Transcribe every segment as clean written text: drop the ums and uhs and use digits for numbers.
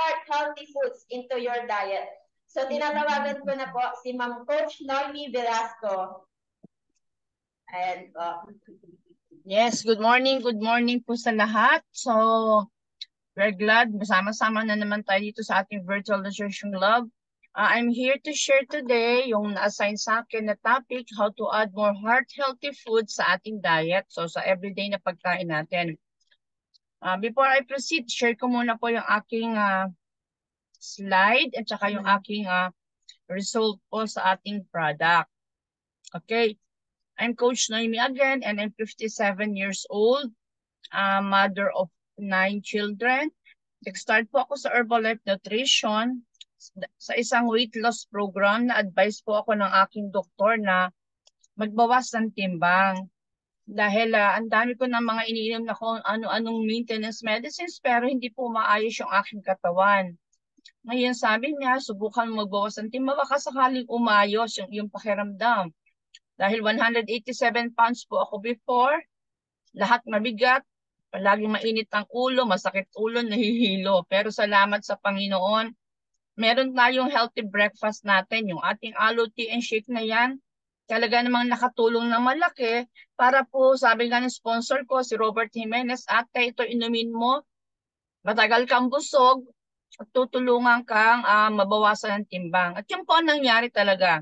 heart healthy foods into your diet. So tinatawagan ko na po si Ma'am Coach Noemi Velasco. Ayan po. Yes, good morning po sa lahat. So, we're glad masama-sama na naman tayo dito sa ating Virtual Nutrition Club. I'm here to share today yung na-assign sa akin na topic, how to add more heart-healthy food sa ating diet. So, sa everyday na pagkain natin. Before I proceed, share ko muna po yung aking slide at saka yung aking result po sa ating product. Okay. I'm Coach Noemi again, and I'm 57 years old, mother of 9 children. Nag-start po ako sa Herbalife Nutrition sa isang weight loss program na advice po ako ng aking doktor na magbawas ng timbang. Dahil ang dami ko ng mga iniinom na kung ano-anong maintenance medicines pero hindi po maayos yung aking katawan. Ngayon sabi niya, subukan magbawas ng timbang baka sakaling umayos yung pakiramdam. Dahil 187 pounds po ako before, lahat mabigat, palaging mainit ang ulo, masakit ulo, nahihilo. Pero salamat sa Panginoon, meron tayong healthy breakfast natin, yung ating aloe tea and shake na yan. Talaga namang nakatulong na malaki para po, sabi nga ng sponsor ko, si Robert Jimenez, ate, ito inumin mo, matagal kang busog, at tutulungan kang mabawasan ng timbang. At yun po ang nangyari talaga.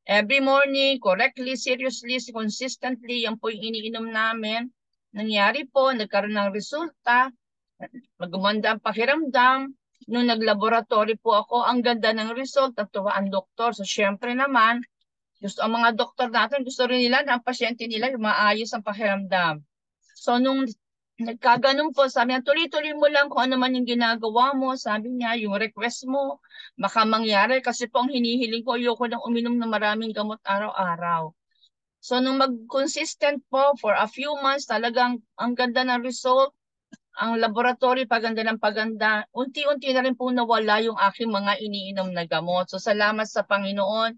Every morning, correctly, seriously, consistently, yan po yung iniinom namin. Nangyari po, nagkaroon ng resulta, magumanda ang pakiramdam. Nung naglaboratory po ako, ang ganda ng result, natuwa ang doktor. So, syempre naman, ang mga doktor natin, gusto rin nila na ang pasyente nila yung maayos ang pakiramdam. So, nung nagkaganon po, sabi niya, tuloy-tuloy mo lang kung ano man yung ginagawa mo. Sabi niya, yung request mo, baka mangyari. Kasi po ang hinihiling ko, ayoko nang uminom ng maraming gamot araw-araw. So, nung mag-consistent po for a few months, talagang ang ganda ng result. Ang laboratory, paganda ng paganda. Unti-unti na rin po nawala yung aking mga iniinom na gamot. So, salamat sa Panginoon.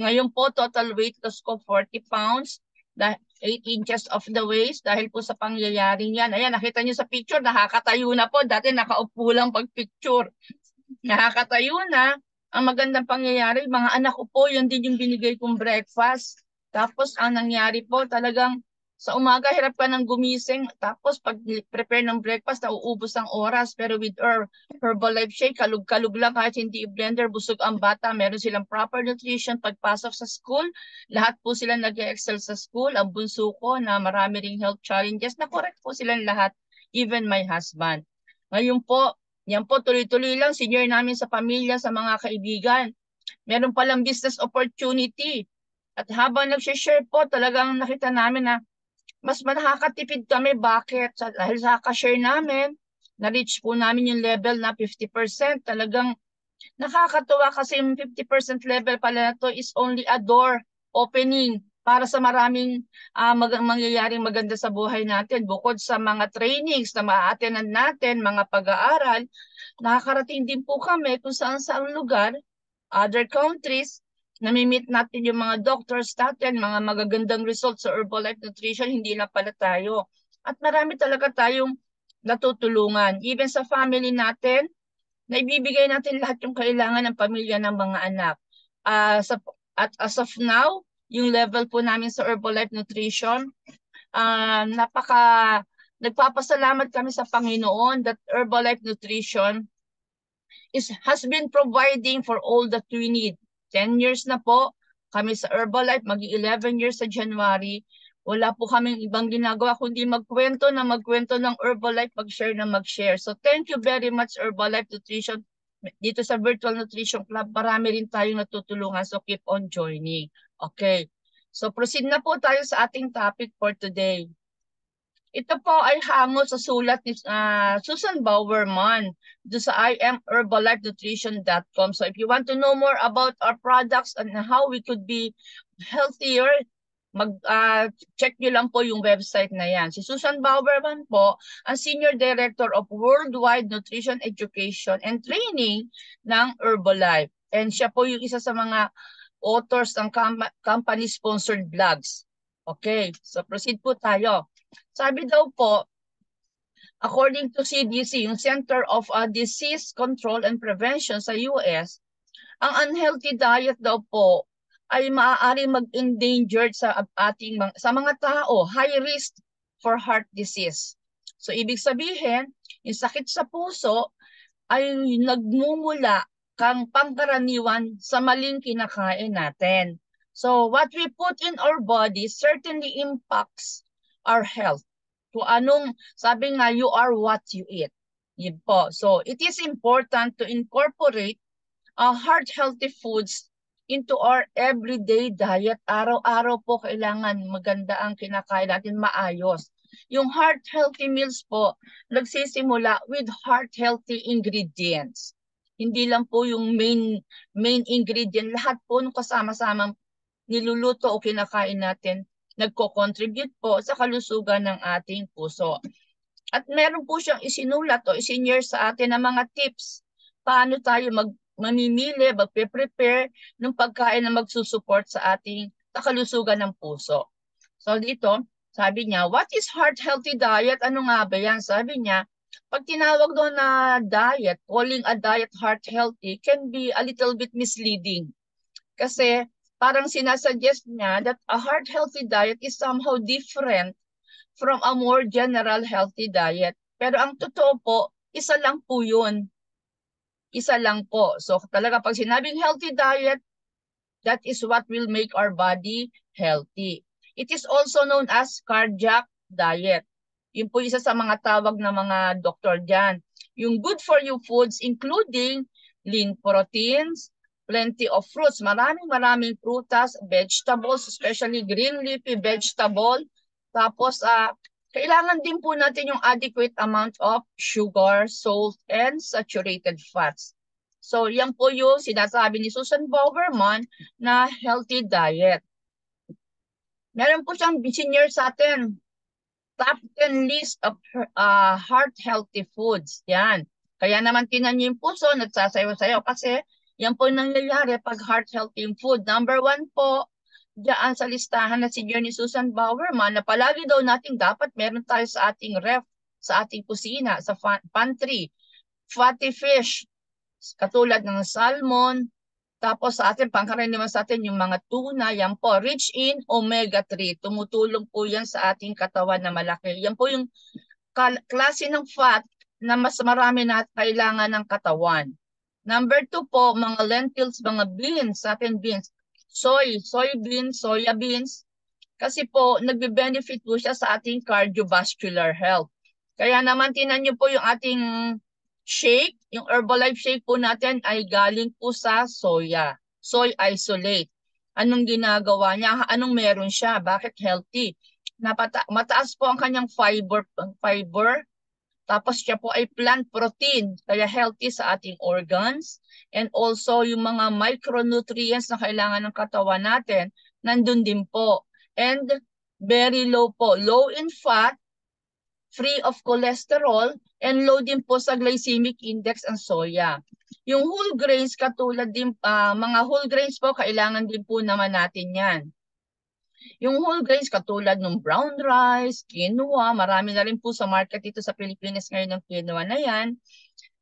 Ngayon po, total weight loss ko 40 pounds. 8 inches of the waist dahil po sa pangyayaring yan. Ayan, nakita nyo sa picture, nakakatayo na po. Dati nakaupo lang pag picture. Nakakatayo na. Ang magandang pangyayari, mga anak ko po, yun din yung binigay kong breakfast. Tapos ang nangyari po, talagang sa umaga, hirap ka ng gumising. Tapos pag prepare ng breakfast, nauubos ang oras. Pero with Herbalife Shake, kalug-kalug lang kahit hindi i-blender, busog ang bata. Meron silang proper nutrition pagpasok sa school. Lahat po sila nag-excel sa school. Ang bunso ko na marami ring health challenges, na correct po silang lahat. Even my husband. Ngayon po, yan po tuloy-tuloy lang. Senior namin sa pamilya, sa mga kaibigan. Meron palang business opportunity. At habang nag-share po, talagang nakita namin na mas nakakatipid kami. Bakit? Dahil sa ka-share namin, na-reach po namin yung level na 50%. Talagang nakakatuwa kasi yung 50% level pala na to is only a door opening para sa maraming mangyayaring maganda sa buhay natin. Bukod sa mga trainings na ma-attendan natin, mga pag-aaral, nakakarating din po kami kung saan-saang lugar, other countries, nami-meet natin yung mga doctors natin, mga magagandang results sa Herbalife Nutrition, hindi lang pala tayo. At marami talaga tayong natutulungan. Even sa family natin, naibibigay natin lahat yung kailangan ng pamilya ng mga anak. At as of now, yung level po namin sa Herbalife Nutrition, nagpapasalamat kami sa Panginoon that Herbalife Nutrition has been providing for all that we need. 10 years na po kami sa Herbalife, mag-11 years sa January. Wala po kaming ibang ginagawa kundi magkwento ng Herbalife, mag-share na mag-share. So thank you very much Herbalife Nutrition. Dito sa Virtual Nutrition Club, marami rin tayong natutulungan. So keep on joining. Okay. So proceed na po tayo sa ating topic for today. Ito po ay hango sa sulat ni Susan Bowerman do sa imherbalifenutrition.com. So if you want to know more about our products and how we could be healthier, check nyo lang po yung website na yan. Si Susan Bowerman po, ang Senior Director of Worldwide Nutrition Education and Training ng Herbalife. And siya po yung isa sa mga authors ng company-sponsored blogs. Okay, so proceed po tayo. Sabi daw po, according to CDC, yung Center of Disease Control and Prevention sa US, ang unhealthy diet daw po ay maaari mag-endangered sa mga tao, high risk for heart disease. So ibig sabihin, yung sakit sa puso ay nagmumula kang pangkaraniwan sa maling kinakain natin. So what we put in our body certainly impacts our health. Kung anong, sabi nga, you are what you eat. Yun po. So it is important to incorporate heart-healthy foods into our everyday diet. Araw-araw po kailangan maganda ang kinakain natin, maayos. Yung heart-healthy meals po, nagsisimula with heart-healthy ingredients. Hindi lang po yung main ingredient. Lahat po nung kasama-samang niluluto o kinakain natin, nagko-contribute po sa kalusugan ng ating puso. At meron po siyang isinulat o isinyer sa atin ng mga tips paano tayo mamimili, magpe-prepare ng pagkain na magsusupport sa ating kalusugan ng puso. So dito, sabi niya, what is heart-healthy diet? Ano nga ba yan? Sabi niya, pag tinawag doon na diet, calling a diet heart-healthy can be a little bit misleading. Kasi parang sinasuggest niya that a heart-healthy diet is somehow different from a more general healthy diet. Pero ang totoo po, isa lang po yun. Isa lang po. So talaga pag sinabing healthy diet, that is what will make our body healthy. It is also known as cardiac diet. Yun po isa sa mga tawag ng mga doktor dyan. Yung good for you foods including lean proteins, plenty of fruits, maraming prutas, vegetables, especially green leafy vegetable. Tapos kailangan din po natin yung adequate amount of sugar, salt, and saturated fats. So yan po yung sinasabi ni Susan Bowerman na healthy diet. Meron po siyang senior sa atin, top 10 list of heart-healthy foods. Yan. Kaya naman tinan niyo yung puso, nagsasayaw-sayaw kasi yan po nangyayari pag heart-healthy food. Number 1 po, diyan sa listahan na senior ni Susan Bowerman na palagi daw natin dapat meron tayo sa ating ref, sa ating kusina, sa pantry. Fatty fish, katulad ng salmon. Tapos sa atin, pangkaraniwan sa atin, yung mga tuna, yan po, rich in omega-3. Tumutulong po yan sa ating katawan na malaki. Yan po yung klase ng fat na mas marami na kailangan ng katawan. Number 2 po, mga lentils, mga beans, sa atin beans. Soybeans, soya beans. Kasi po, nagbe-benefit po siya sa ating cardiovascular health. Kaya naman, tinan niyo po yung ating shake, yung Herbalife shake po natin ay galing po sa soya. Soy isolate. Anong ginagawa niya? Anong meron siya? Bakit healthy? Mataas po ang kanyang fiber. Tapos siya po ay plant protein, kaya healthy sa ating organs. And also yung mga micronutrients na kailangan ng katawan natin, nandun din po. And very low po. Low in fat, free of cholesterol, and low din po sa glycemic index ang soya. Yung whole grains, katulad din, mga whole grains po, kailangan din po naman natin yan. Yung whole grains katulad ng brown rice, quinoa, marami na rin po sa market dito sa Pilipinas ngayon ng quinoa na yan.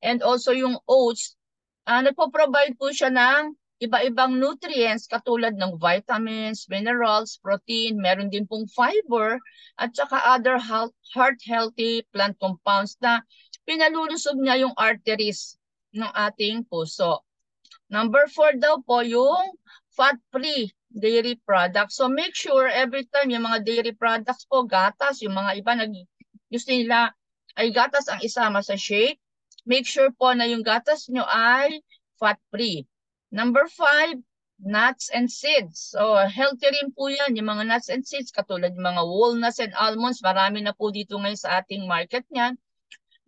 And also yung oats, nagpo-provide po siya ng iba-ibang nutrients katulad ng vitamins, minerals, protein, meron din pong fiber at saka other heart-healthy plant compounds na pinalulusog niya yung arteries ng ating puso. Number 4 daw po yung fat-free dairy products. So make sure every time yung mga dairy products po, gatas, yung mga iba gusto nila ay gatas ang isama sa shake. Make sure po na yung gatas nyo ay fat-free. Number 5, nuts and seeds. So healthy rin po yan, yung mga nuts and seeds, katulad yung mga walnuts and almonds. Marami na po dito ngayon sa ating market niyan.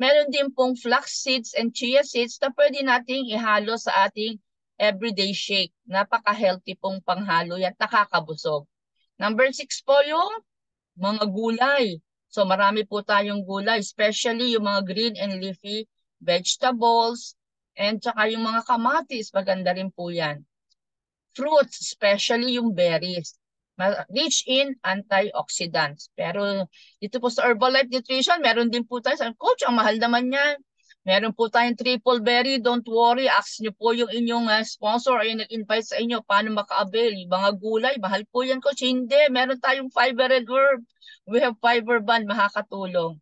Meron din pong flax seeds and chia seeds na pwede nating ihalo sa ating everyday shake. Napaka-healthy pong panghalo yan, nakakabusog. Number 6 po yung mga gulay. So marami po tayong gulay, especially yung mga green and leafy vegetables, and saka yung mga kamatis, maganda rin po yan. Fruits, especially yung berries. rich in antioxidants. Pero dito po sa Herbalife Nutrition, meron din po tayo. Coach, ang mahal naman yan. Meron po tayong triple berry. Don't worry. Ask nyo po yung inyong sponsor or yung nag-invite sa inyo paano maka-avail. Yung mga gulay, mahal po yan, Coach. Hindi. Meron tayong fiber and herb. We have fiber band, makakatulong.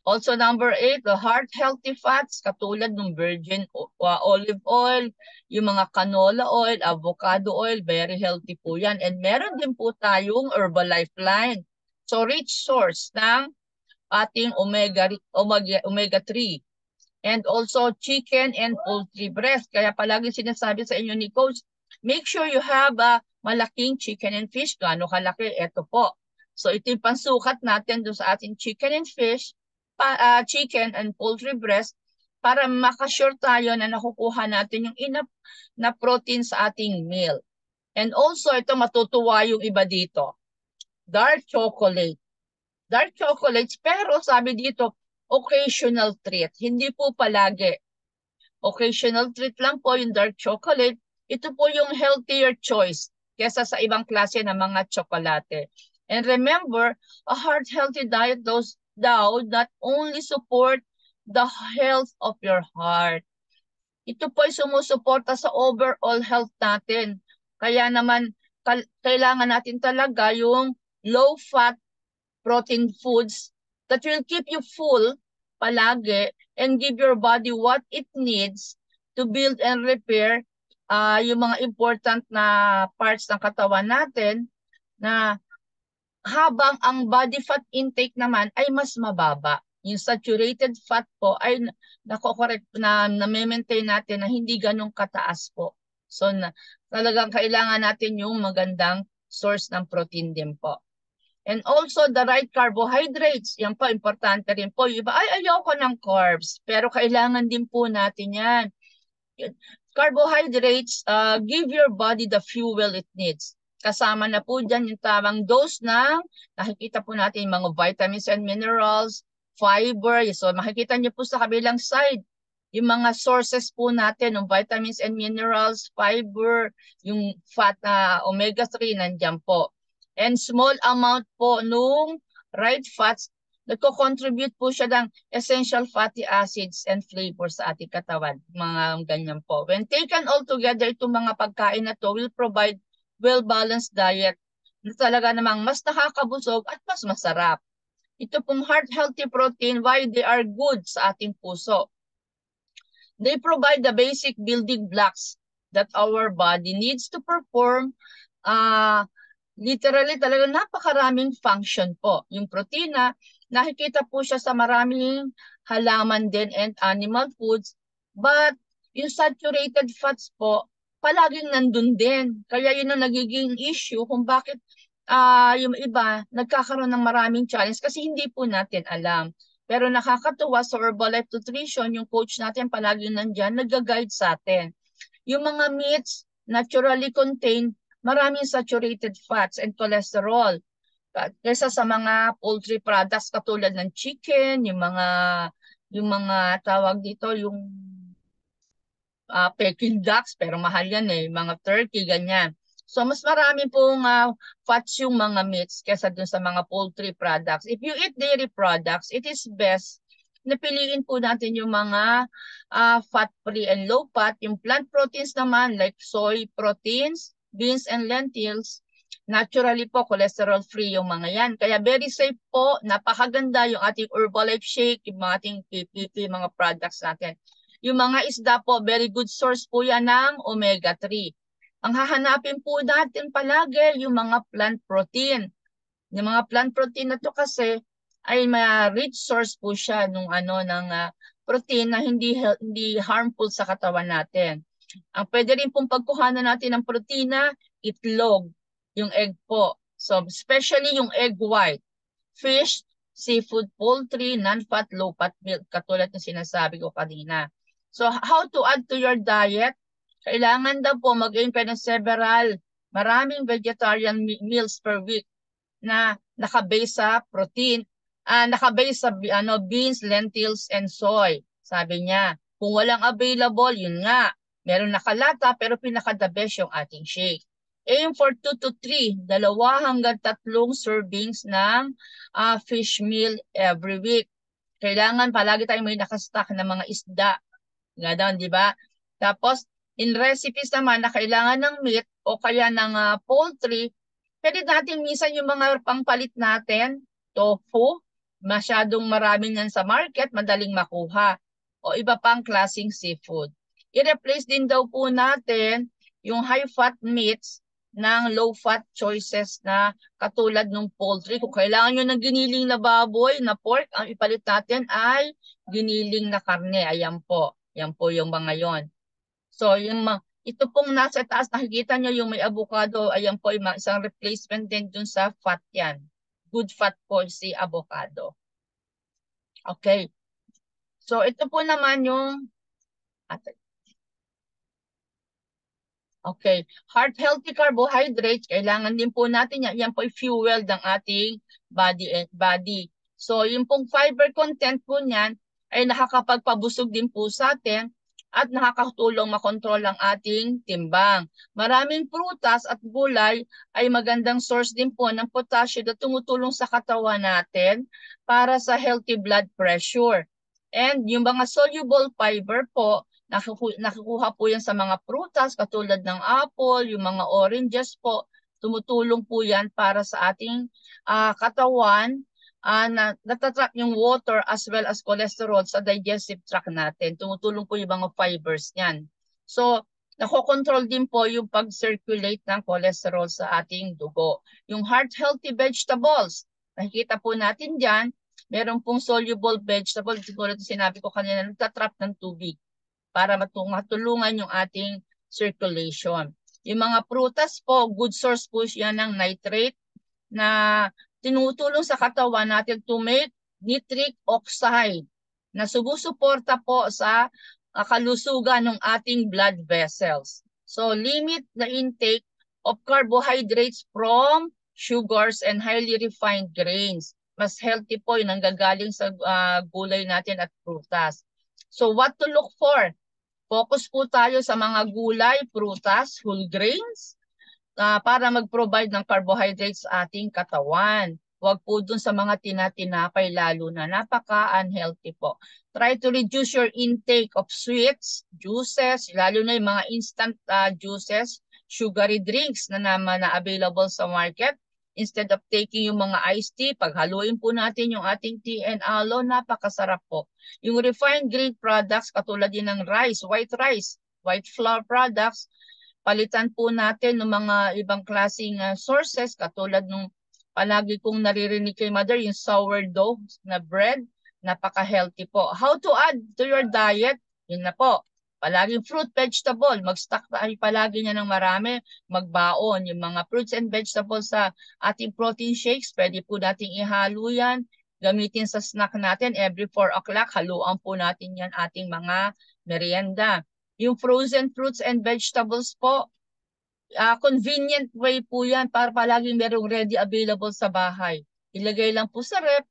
Also, number 8, the heart-healthy fats, katulad ng virgin olive oil, yung mga canola oil, avocado oil, very healthy po yan. And meron din po tayong Herbalife line. So, rich source ng ating omega 3. And also, chicken and poultry breast. Kaya palagi sinasabi sa inyo ni Coach, make sure you have malaking chicken and fish. Gaano kalaki? Ito po. So, ito yung pansukat natin doon sa ating chicken and fish, chicken and poultry breast para makasure tayo na nakukuha natin yung enough na protein sa ating meal. And also, ito matutuwa yung iba dito. Dark chocolate. Dark chocolates, pero sabi dito, occasional treat. Hindi po palagi. Occasional treat lang po yung dark chocolate. Ito po yung healthier choice kesa sa ibang klase ng mga tsokolate. And remember, a heart-healthy diet not only support the health of your heart. Ito po ay sumusuporta sa overall health natin. Kaya naman, kailangan natin talaga yung low-fat protein foods that will keep you full palagi and give your body what it needs to build and repair yung mga important na parts ng katawan natin na habang ang body fat intake naman ay mas mababa. Yung saturated fat po ay nako-correct na na-maintain natin na hindi ganun kataas po. So talagang kailangan natin yung magandang source ng protein din po. And also the right carbohydrates. Yan po, importante rin po. Yung iba, ayoko ng carbs. Pero kailangan din po natin yan. Carbohydrates, give your body the fuel it needs. Kasama na po dyan yung tamang dose ng nakikita po natin yung mga vitamins and minerals, fiber. So makikita niyo po sa kabilang side yung mga sources po natin ng vitamins and minerals, fiber, yung fat na omega-3 nandiyan po. And small amount po nung right fats, nagko-contribute po siya ng essential fatty acids and flavors sa ating katawan. Mga ganyan po. When taken all together, itong mga pagkain na to will provide well-balanced diet na talaga namang mas nakakabusog at mas masarap. Ito pong heart-healthy protein, why they are good sa ating puso. They provide the basic building blocks that our body needs to perform literally talaga napakaraming function po. Yung protina, nakikita po siya sa maraming halaman din and animal foods. But yung saturated fats po, palaging nandun din. Kaya yun ang nagiging issue kung bakit yung iba nagkakaroon ng maraming challenge kasi hindi po natin alam. Pero nakakatuwa sa Herbalife Nutrition, yung coach natin palaging nandyan, nag-guide sa atin. Yung mga meats naturally contain maraming saturated fats and cholesterol. Kaysa sa mga poultry products katulad ng chicken, yung mga tawag dito, yung Peking ducks, pero mahal yan mga turkey, ganyan. So mas marami pong fats yung mga meats kaysa dun sa mga poultry products. If you eat dairy products, it is best na piliin po natin yung mga fat-free and low-fat. Yung plant proteins naman like soy proteins, beans and lentils, naturally po cholesterol-free yung mga yan. Kaya very safe po, napakaganda yung ating Herbalife Shake, yung mga ating PPP, mga products natin. Yung mga isda po, very good source po yan ng omega-3. Ang hahanapin po natin palagi yung mga plant protein. Yung mga plant protein na to kasi ay rich source po siya ng protein na hindi harmful sa katawan natin. Ang pwede rin pong pagkuhanan natin ng protina, itlog, yung egg po. So especially yung egg white, fish, seafood, poultry, non-fat, low-fat milk, katulad ng sinasabi ko kanina. So how to add to your diet? Kailangan daw po mag-aim kayo ng maraming vegetarian meals per week na nakabase sa protein, nakabase sa beans, lentils, and soy. Sabi niya, kung walang available, yun nga, meron nakalata pero pinaka-the best yung ating shake. aim for 2 to 3, 2 hanggang 3 servings ng fish meal every week. Kailangan palagi tayong may nakastock ng mga isda. Ganun, di ba? Tapos, in recipes naman na kailangan ng meat o kaya ng poultry, pwede natin minsan yung mga pangpalit natin, tofu, masyadong marami yan sa market, madaling makuha. O iba pang klaseng seafood. I-replace din daw po natin yung high-fat meats ng low-fat choices na katulad ng poultry. Kung kailangan nyo ng giniling na baboy, na pork, ang ipalit natin ay giniling na karne. Ayan po. Yan po yung mga yon. So, ito pong nasa taas, nakikita nyo yung may avocado. Ayan po, yung isang replacement din dun sa fat yan. Good fat po si avocado. Okay. So, ito po naman yung okay. Heart-healthy carbohydrates, kailangan din po natin yan. Yan po yung fuel ng ating body. So, yung pong fiber content po niyan ay nakakapagpabusog din po sa atin at nakakatulong makontrol ang ating timbang. Maraming prutas at gulay ay magandang source din po ng potassium na tumutulong sa katawan natin para sa healthy blood pressure. And yung mga soluble fiber po, nakukuha po yan sa mga prutas katulad ng apple, yung mga oranges po. Tumutulong po yan para sa ating katawan na natatrap yung water as well as cholesterol sa digestive tract natin. Tumutulong po yung mga fibers niyan. So, nakokontrol din po yung pag-circulate ng cholesterol sa ating dugo. Yung heart-healthy vegetables, nakikita po natin dyan, meron pong soluble vegetable, siguro sinabi ko kanina, nagtatrap ng tubig para matulungan yung ating circulation. Yung mga prutas po, good source po siya ng nitrate na tinutulong sa katawan natin to make nitric oxide na sumusuporta po sa kalusugan ng ating blood vessels. So limit the intake of carbohydrates from sugars and highly refined grains. Mas healthy po yung nanggagaling sa gulay natin at prutas. So what to look for? Focus po tayo sa mga gulay, prutas, whole grains para mag-provide ng carbohydrates sa ating katawan. Huwag po dun sa mga tinatinapay lalo na napaka-unhealthy po. Try to reduce your intake of sweets, juices, lalo na yung mga instant juices, sugary drinks na naman na available sa market. Instead of taking yung mga iced tea, paghaluin po natin yung ating tea and aloe, napakasarap po. Yung refined grain products, katulad din ng rice, white flour products, palitan po natin ng mga ibang klaseng sources, katulad nung palagi kong naririnig kay mother, yung sourdough na bread, napaka-healthy po. How to add to your diet? Yun na po. Palaging fruit, vegetable. Mag-stock tayo palagi niya ng marami. Magbaon. Yung mga fruits and vegetables sa ating protein shakes, pwede po nating ihalo yan. Gamitin sa snack natin every 4 o'clock. Haluan po natin yan ating mga merienda. Yung frozen fruits and vegetables po, convenient way po yan para palaging merong ready available sa bahay. Ilagay lang po sa rep.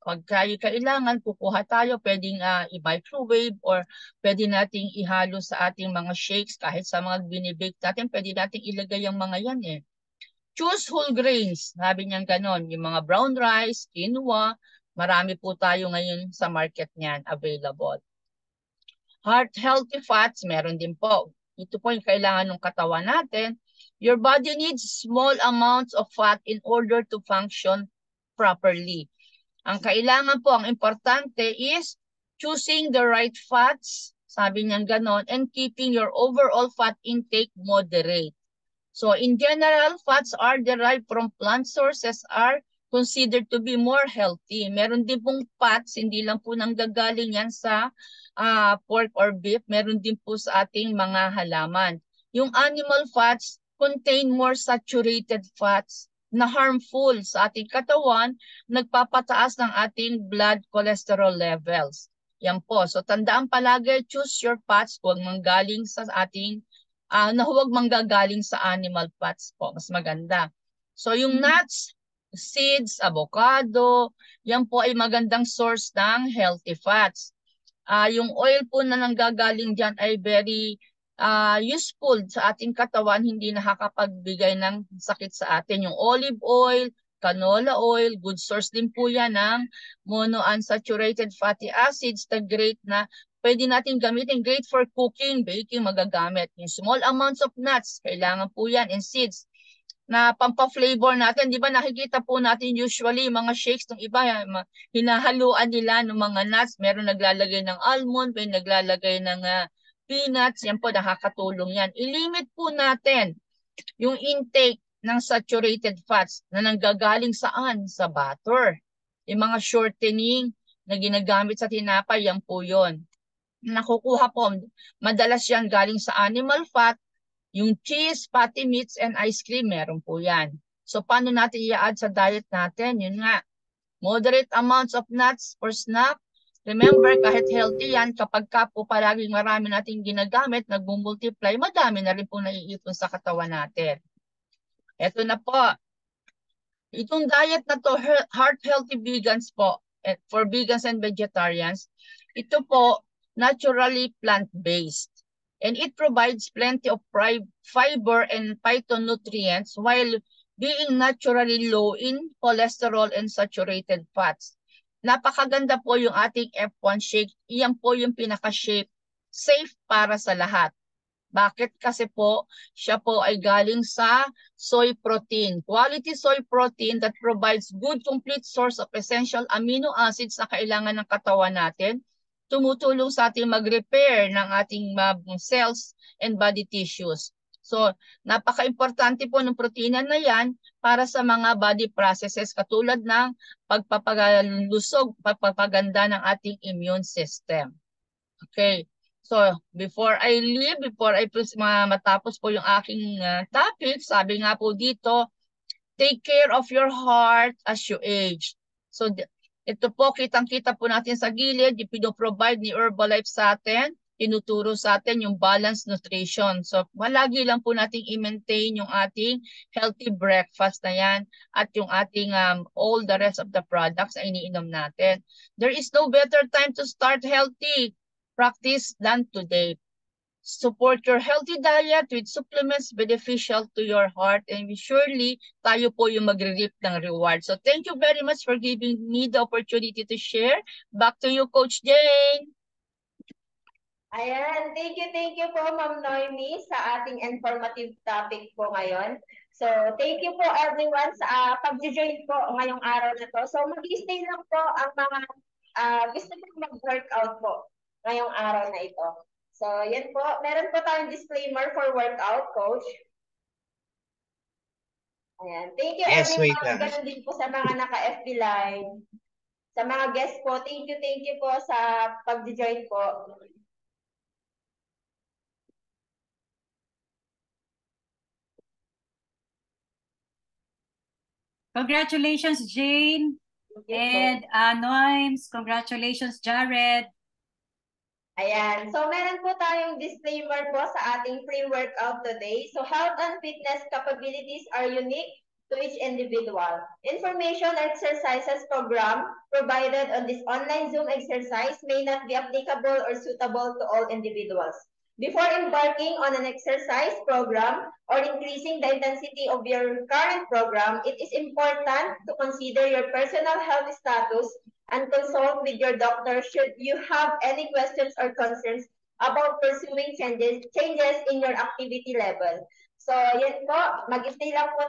Pag kailangan, kukuha tayo, pwedeng i-microwave or pwede nating ihalo sa ating mga shakes kahit sa mga binibake natin, pwede nating ilagay yung mga yan eh. Choose whole grains, sabi niyan ganon. Yung mga brown rice, quinoa, marami po tayo ngayon sa market niyan available. Heart-healthy fats, meron din po. Ito po yung kailangan ng katawan natin. Your body needs small amounts of fat in order to function properly. Ang kailangan po, ang importante is choosing the right fats, sabi niyan ganon, and keeping your overall fat intake moderate. So in general, fats are derived from plant sources are considered to be more healthy. Meron din pong fats, hindi lang po nanggagaling yan sa pork or beef, meron din po sa ating mga halaman. Yung animal fats contain more saturated fats na harmful sa ating katawan, nagpapataas ng ating blood cholesterol levels. Yan po. So tandaan palagi, choose your fats kung manggaling sa ating, na huwag manggagaling sa animal fats po. Mas maganda. So yung nuts, seeds, avocado, yan po ay magandang source ng healthy fats. Yung oil po na nanggagaling dyan ay very useful sa ating katawan, hindi nakakapagbigay ng sakit sa atin. Yung olive oil, canola oil, good source din po yan ng monounsaturated fatty acids, the great na pwede natin gamitin, great for cooking, baking, magagamit. Yung small amounts of nuts, kailangan po yan, and seeds na pampa-flavor natin. Di ba nakikita po natin usually mga shakes ng iba, hinahaluan nila ng mga nuts. Meron naglalagay ng almond, may naglalagay ng peanuts. Yan po, nakakatulong yan. I-limit po natin yung intake ng saturated fats na nanggagaling saan? Sa butter. Yung mga shortening na ginagamit sa tinapay, yan po yun. Nakukuha po, madalas yan galing sa animal fat. Yung cheese, fatty meats, and ice cream, meron po yan. So, paano natin i-add sa diet natin? Yun nga, moderate amounts of nuts for snack. Remember, kahit healthy yan, kapag ka po palaging marami nating ginagamit, nag-multiply, madami na rin po naiipon sa katawan natin. Ito na po. Itong diet na to, heart healthy vegans po, for vegans and vegetarians, ito po, naturally plant-based. And it provides plenty of fiber and phytonutrients while being naturally low in cholesterol and saturated fats. Napakaganda po yung ating F1 shake. Iyan po yung pinaka-shape safe para sa lahat. Bakit? Kasi po, siya po ay galing sa soy protein. Quality soy protein that provides good complete source of essential amino acids na kailangan ng katawan natin. Tumutulong sa ating mag-repair ng ating cells and body tissues. So, napaka-importante po ng protina na yan para sa mga body processes katulad ng pagpapalusog, pagpapaganda ng ating immune system. Okay. So, before I matapos po yung aking topic, sabi nga po dito, take care of your heart as you age. So, ito po, kitang-kita po natin sa gilid, yung pinoprovide ni Herbalife sa atin, tinuturo sa atin yung balanced nutrition. So, malagi lang po natin i-maintain yung ating healthy breakfast na yan at yung ating all the rest of the products na iniinom natin. There is no better time to start healthy practice than today. Support your healthy diet with supplements beneficial to your heart, and surely tayo po yung magre-reap ng reward. So thank you very much for giving me the opportunity to share. Back to you, Coach Jane. Ayan, thank you po Ma'am Noemi sa ating informative topic po ngayon. So thank you po everyone sa pag-join po ngayong araw na to. So mag-stay lang po ang mga gusto po mag-workout po ngayong araw na ito. So, yan po. Meron po tayong disclaimer for workout, Coach. Ayan. Thank you, everyone. Ganun din po sa mga naka-FB Live. Sa mga guests po, thank you po sa pag-join po. Congratulations, Jane. And Noims, congratulations, Jared. Ayan. So, meron po tayong disclaimer po sa ating pre-workout today. So, health and fitness capabilities are unique to each individual. Information exercises program provided on this online Zoom exercise may not be applicable or suitable to all individuals. Before embarking on an exercise program or increasing the intensity of your current program, it is important to consider your personal health status and consult with your doctor should you have any questions or concerns about pursuing changes in your activity level. So, yan po. Mag-stay lang po